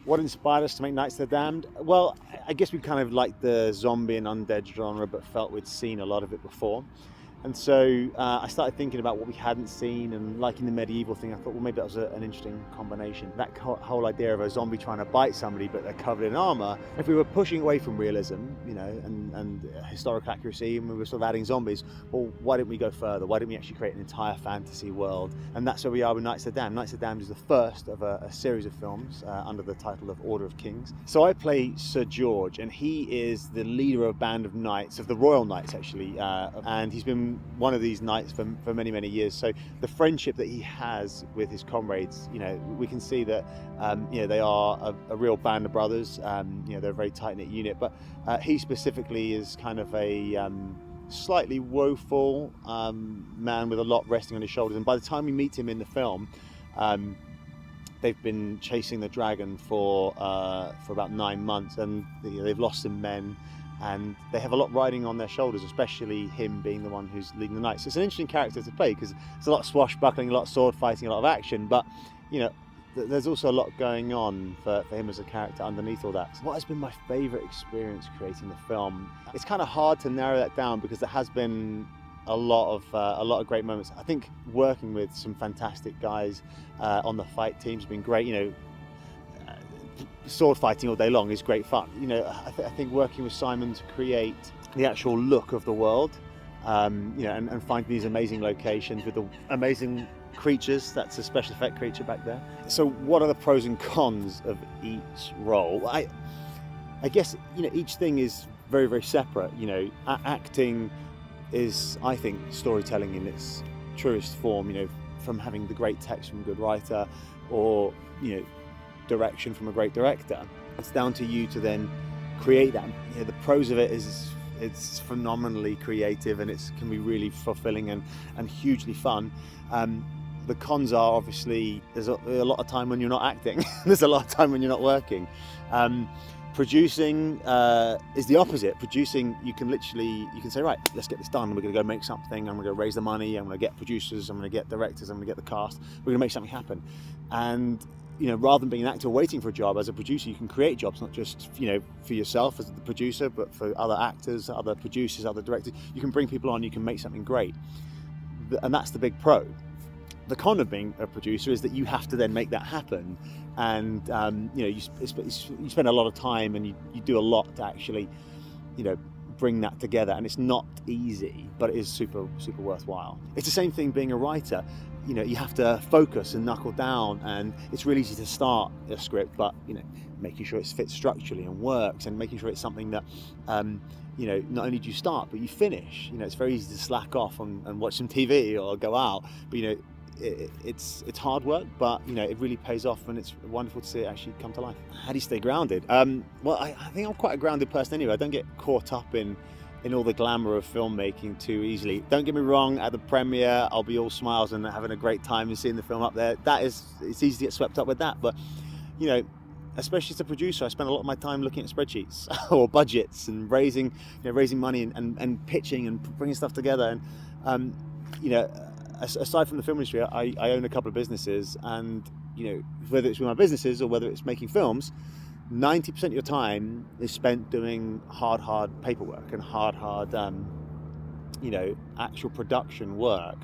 What inspired us to make Knights of the Damned? Well, I guess we kind of liked the zombie and undead genre, but felt we'd seen a lot of it before. And so I started thinking about what we hadn't seen, and liking the medieval thing. I thought, well, maybe that was an interesting combination. That whole idea of a zombie trying to bite somebody, but they're covered in armor. If we were pushing away from realism, and historical accuracy, and we were sort of adding zombies, well, why didn't we go further? Why didn't we actually create an entire fantasy world? And that's where we are with Knights of the Damned. Knights of the Damned is the first of a series of films under the title of Order of Kings. So I play Sir George, and he is the leader of a band of knights, of the Royal Knights actually, and he's been one of these knights for many, many years. So the friendship that he has with his comrades, we can see that they are a real band of brothers. They're a very tight-knit unit, but he specifically is kind of a slightly woeful man with a lot resting on his shoulders. And by the time we meet him in the film, they've been chasing the dragon for about 9 months, and they've lost some men, and they have a lot riding on their shoulders, especially him being the one who's leading the knights. So it's an interesting character to play because there's a lot of swashbuckling, a lot of sword fighting, a lot of action, but there's also a lot going on for him as a character underneath all that. So what has been my favourite experience creating the film? It's kind of hard to narrow that down because there has been a lot of great moments. I think working with some fantastic guys on the fight teams has been great. Sword fighting all day long is great fun. I think working with Simon to create the actual look of the world, and finding these amazing locations with the amazing creatures. That's a special effect creature back there. So what are the pros and cons of each role? I guess each thing is very, very separate. Acting is, I think, storytelling in its truest form. From having the great text from a good writer, or direction from a great director. It's down to you to then create that. The pros of it is it's phenomenally creative, and it can be really fulfilling and hugely fun. The cons are obviously there's a lot of time when you're not acting. There's a lot of time when you're not working. Producing is the opposite. Producing, you can say, right, let's get this done. We're going to go make something. I'm going to go raise the money. I'm going to get producers. I'm going to get directors. I'm going to get the cast. We're going to make something happen. And rather than being an actor waiting for a job, as a producer, you can create jobs, not just for yourself as the producer, but for other actors, other producers, other directors. You can bring people on. You can make something great, and that's the big pro. The con of being a producer is that you have to then make that happen, and you spend a lot of time, and you do a lot to actually bring that together, and it's not easy, but it is super, super worthwhile. It's the same thing being a writer. You have to focus and knuckle down, and it's really easy to start a script, but making sure it fits structurally and works, and making sure it's something that not only do you start but you finish. It's very easy to slack off and watch some TV or go out, but it's hard work, but it really pays off, and it's wonderful to see it actually come to life. How do you stay grounded? Well, I think I'm quite a grounded person anyway. I don't get caught up in all the glamour of filmmaking too easily. Don't get me wrong, at the premiere I'll be all smiles and having a great time and seeing the film up there. It's easy to get swept up with that, but especially as a producer, I spend a lot of my time looking at spreadsheets or budgets and raising money and pitching and bringing stuff together. And aside from the film industry, I own a couple of businesses, and whether it's with my businesses or whether it's making films, 90% of your time is spent doing hard paperwork and hard actual production work,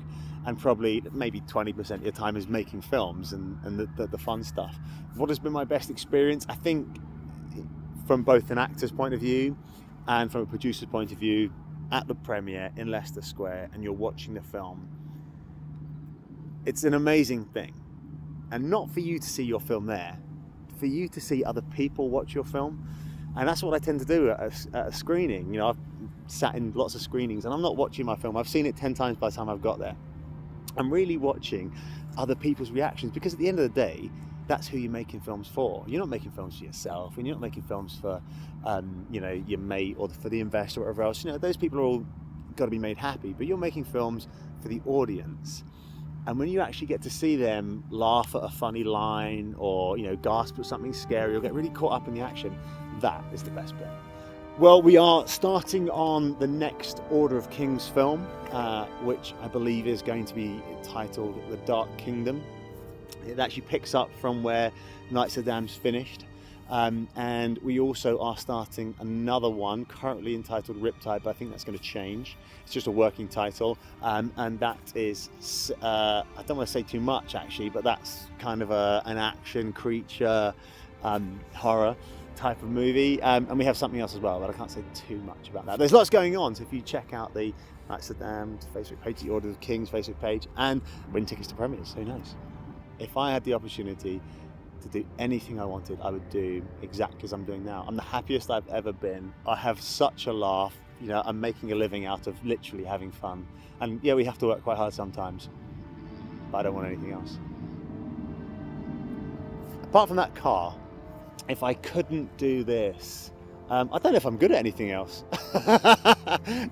and probably maybe 20% of your time is making films and the fun stuff. What has been my best experience? I think from both an actor's point of view and from a producer's point of view, at the premiere in Leicester Square and you're watching the film, it's an amazing thing. And not for you to see your film there, for you to see other people watch your film. And that's what I tend to do at a screening. I've sat in lots of screenings and I'm not watching my film. I've seen it 10 times by the time I've got there. I'm really watching other people's reactions, because at the end of the day, that's who you're making films for. You're not making films for yourself, and you're not making films for your mate or for the investor or whatever else. Those people are all got to be made happy, but you're making films for the audience. And when you actually get to see them laugh at a funny line or gasp at something scary or get really caught up in the action, that is the best bit. Well, we are starting on the next Order of Kings film, which I believe is going to be titled The Dark Kingdom. It actually picks up from where Knights of the Damned finished. And we also are starting another one, currently entitled Riptide, but I think that's going to change. It's just a working title, and that is, I don't want to say too much actually, but that's kind of an action creature horror type of movie, and we have something else as well, but I can't say too much about that. There's lots going on, so if you check out the Knights of the Damned Facebook page, the Order of the Kings Facebook page, and win tickets to premieres, who knows? If I had the opportunity to do anything I wanted, I would do exactly as I'm doing now. I'm the happiest I've ever been. I have such a laugh. You know, I'm making a living out of literally having fun. And yeah, we have to work quite hard sometimes, but I don't want anything else. Apart from that car, if I couldn't do this, I don't know if I'm good at anything else.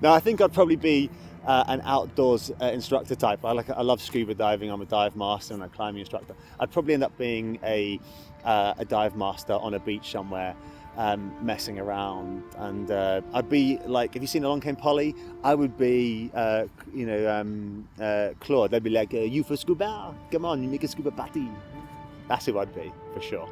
No, I think I'd probably be an outdoors instructor type. I love scuba diving. I'm a dive master and a climbing instructor. I'd probably end up being a dive master on a beach somewhere, messing around. And I'd be like, have you seen Along Came Polly? I would be, Claude. They'd be like, you for scuba? Come on, you make a scuba party. That's who I'd be, for sure.